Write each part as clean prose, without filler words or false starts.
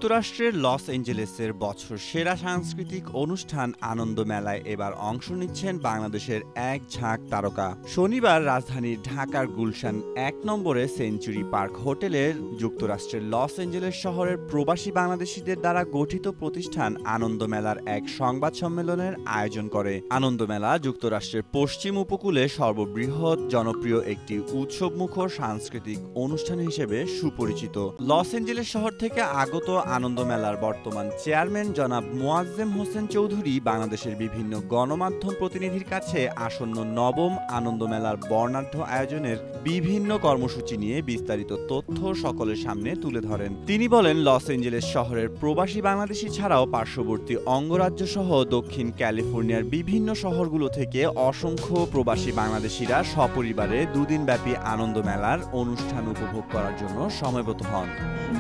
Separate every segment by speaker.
Speaker 1: যুক্তরাষ্ট্রের লস এঞ্জেলেসের বছর সেরা সাংস্কৃতিক অনুষ্ঠান আনন্দ মেলায় এবার অংশ নিচ্ছেন বাংলাদেশের এক ঝাঁক তারকা। শনিবার রাজধানীর ঢাকার গুলশান ১ নম্বরে সেঞ্চুরি পার্ক হোটেলের যুক্তরাষ্ট্রের লস এঞ্জেলেস শহরের প্রবাসী বাংলাদেশিদের দ্বারা গঠিত প্রতিষ্ঠান আনন্দ মেলার এক সংবাদ সম্মেলনের আয়োজন করে। আনন্দ মেলা যুক্তরাষ্ট্রের পশ্চিম উপকূলে সর্ববৃহৎ জনপ্রিয় একটি উৎসবমুখর সাংস্কৃতিক অনুষ্ঠান হিসেবে সুপরিচিত। লস এঞ্জেলেস শহর থেকে আগত আনন্দ মেলার বর্তমান চেয়ারম্যান জনাব মোয়াজ্জেম হোসেন চৌধুরী বাংলাদেশের বিভিন্ন গণমাধ্যম প্রতিনিধির কাছে আসন্ন নবম আনন্দ মেলার বর্ণাঢ্য আয়োজনের বিভিন্ন কর্মসূচি নিয়ে বিস্তারিত তথ্য সকলের সামনে তুলে ধরেন। তিনি বলেন, লস এঞ্জেলেস শহরের প্রবাসী বাংলাদেশি ছাড়াও পার্শ্ববর্তী অঙ্গরাজ্য সহ দক্ষিণ ক্যালিফোর্নিয়ার বিভিন্ন শহরগুলো থেকে অসংখ্য প্রবাসী বাংলাদেশিরা সপরিবারে দুদিনব্যাপী আনন্দ মেলার অনুষ্ঠান উপভোগ করার জন্য সমবেত হন।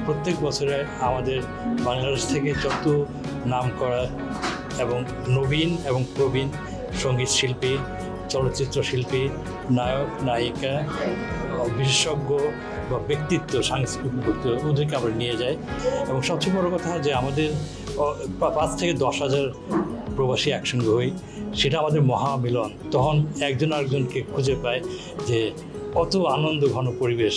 Speaker 2: প্রত্যেক বছরে আমাদের বাংলাদেশ থেকে যত নামকরা এবং নবীন এবং প্রবীণ সঙ্গীত শিল্পী, চলচ্চিত্র শিল্পী, নায়ক নায়িকা, বিশেষজ্ঞ বা ব্যক্তিত্ব, সাংস্কৃতিক ওদেরকে আমরা নিয়ে যাই। এবং সবচেয়ে বড় কথা যে আমাদের ৫ থেকে ১০ হাজার প্রবাসী একসঙ্গে হই, সেটা আমাদের মহামিলন। তখন একজন আরেকজনকে খুঁজে পায় যে অত আনন্দ ঘন পরিবেশ,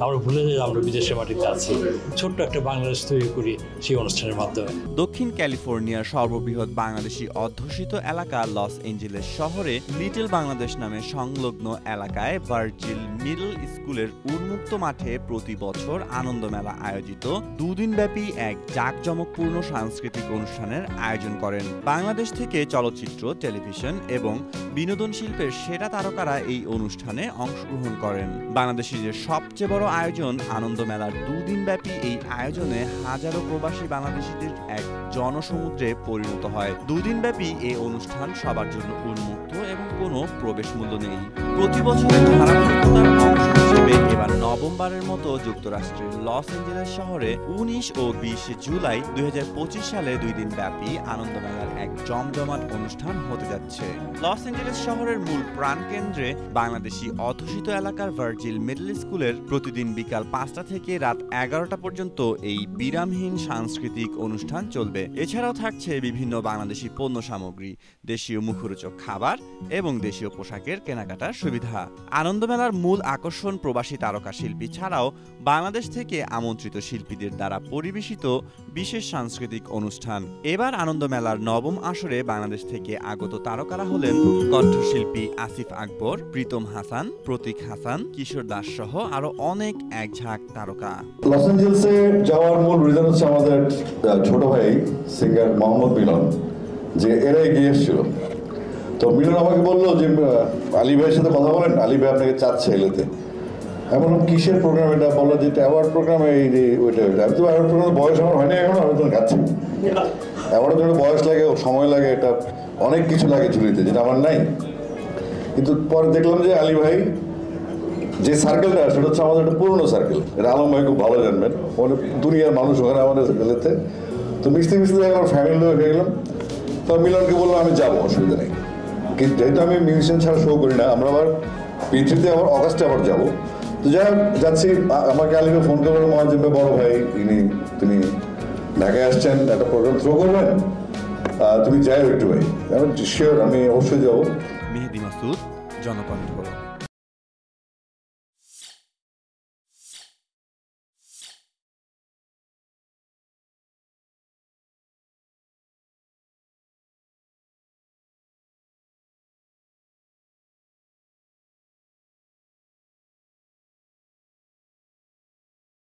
Speaker 2: আমরা ভুলে যাই আমরা বিদেশের মাটিতে আছি। ছোট্ট একটা বাংলাদেশ তৈরি করি সেই অনুষ্ঠানের মাধ্যমে।
Speaker 1: দক্ষিণ ক্যালিফোর্নিয়ার সর্ববৃহৎ বাংলাদেশি অধ্যুষিত এলাকা লস এঞ্জেলেস শহরে লিটল বাংলাদেশ নামে সংলগ্ন এলাকায় ভার্জিল মিডল স্কুলের উন্মুক্ত মাঠে প্রতি বছর আনন্দ মেলা আয়োজিত দুদিনব্যাপী এক জাঁকজমকপূর্ণ সাংস্কৃতিক অনুষ্ঠানের আয়োজন করেন। বাংলাদেশ থেকে চলচ্চিত্র, টেলিভিশন এবং বিনোদন শিল্পের সেরা তারকারা এই অনুষ্ঠানে অংশগ্রহণ করেন। বাংলাদেশিদের সবচেয়ে বড় আয়োজন আনন্দ মেলার দুদিনব্যাপী এই আয়োজনে হাজারো প্রবাসী বাংলাদেশিদের এক জনসমুদ্রে পরিণত হয়। দুদিনব্যাপী এই অনুষ্ঠান সবার জন্য উন্মুক্ত এবং কোনো প্রবেশ মূল্য নেই। প্রতি বছরের ধারাবাহিকতার অংশ হিসেবে এবার নবমবারের মতো যুক্তরাষ্ট্রের লস এঞ্জেলেস শহরে ১৯ ও ২০ জুলাই ২০২৫ সালে ২ দিন ব্যাপী আনন্দ মেলার এক জমজমাট অনুষ্ঠান হতে যাচ্ছে। লস এঞ্জেলেস শহরের মূল প্রাণকেন্দ্রে বাংলাদেশি অধ্যুষিত এলাকার ভার্জিল মিডল স্কুলের প্রতিদিন বিকাল ৫টা থেকে রাত ১১টা পর্যন্ত এই বিরামহীন সাংস্কৃতিক অনুষ্ঠান চলবে। এছাড়াও থাকছে বিভিন্ন বাংলাদেশি পণ্য সামগ্রী, দেশীয় মুখরোচক খাবার এবং দেশীয় পোশাকের কেনাকাটার সুবিধা। আনন্দ মেলার মূল আকর্ষণ প্রবাসী তারকা শিল্পী ছাড়াও বাংলাদেশ থেকে আমন্ত্রিত শিল্পীদের দ্বারা পরিবেশিত বিশেষ সাংস্কৃতিক অনুষ্ঠান। এবার আনন্দ মেলার নবম আসরে বাংলাদেশ থেকে আগত তারকারা হলেন কণ্ঠশিল্পী আসিফ আকবর, প্রীতম হাসান, প্রতীক হাসান, কিশোর দাস সহ আরো অনেক এক ঝাঁক তারকা।
Speaker 3: লস এঞ্জেলসে যাওয়ার মূল রিজন হচ্ছে আমাদের ছোট ভাই সিঙ্গার মোহাম্মদ মিলন, যে এরাই গিয়ে এসেছিল। তো মিলন আমাকে বললো যে আলী ভাইয়ের সাথে কথা বলেন, আলী ভাই আপনাকে চাচ্ছে এলেতে। আমি বললাম কিসের প্রোগ্রাম এটা? বললো যে অ্যাওয়ার্ড প্রোগ্রাম, এই যে ওইটা ওইটা। আমি তো অ্যাওয়ার্ড প্রোগ্রাম বয়স আমার হয়নি এখনো, আমি তখন খাচ্ছি। অ্যাওয়ার্ডের জন্য বয়স লাগে, সময় লাগে, এটা অনেক কিছু লাগে ঝুলিতে, যেটা আমার নাই। কিন্তু পরে দেখলাম যে আলী ভাই যে সার্কেলটা, সেটা হচ্ছে আমাদের একটা পুরনো সার্কেল। এটা আলম ভাই খুব ভালো জানবেন, অনেক দুনিয়ার মানুষ ওখানে আমাদের সার্কেলেতে। তো মিশতে মিশতে আমার ফ্যামিলি লোক হয়ে গেলাম। তো মিলনকে বললাম আমি যাবো, অসুবিধা নেই। কিন্তু যেহেতু আমি মিউজিশিয়ান ছাড়া শো করি না, আমরা আবার পৃথিবীতে আবার অগাস্টে আবার যাবো। তো যাই যাচ্ছি, আমাকে আলী ভাই ফোন করবেন, মহাজিব ভাই বড় ভাই তিনি ঢাকায় আসছেন, একটা প্রোগ্রাম থ্রো করবেন, তুমি যাই একটু ভাই। আমি শিওর, আমি অবশ্যই যাবো।
Speaker 1: মেহেদী মাসুদ, জনকণ্ঠ।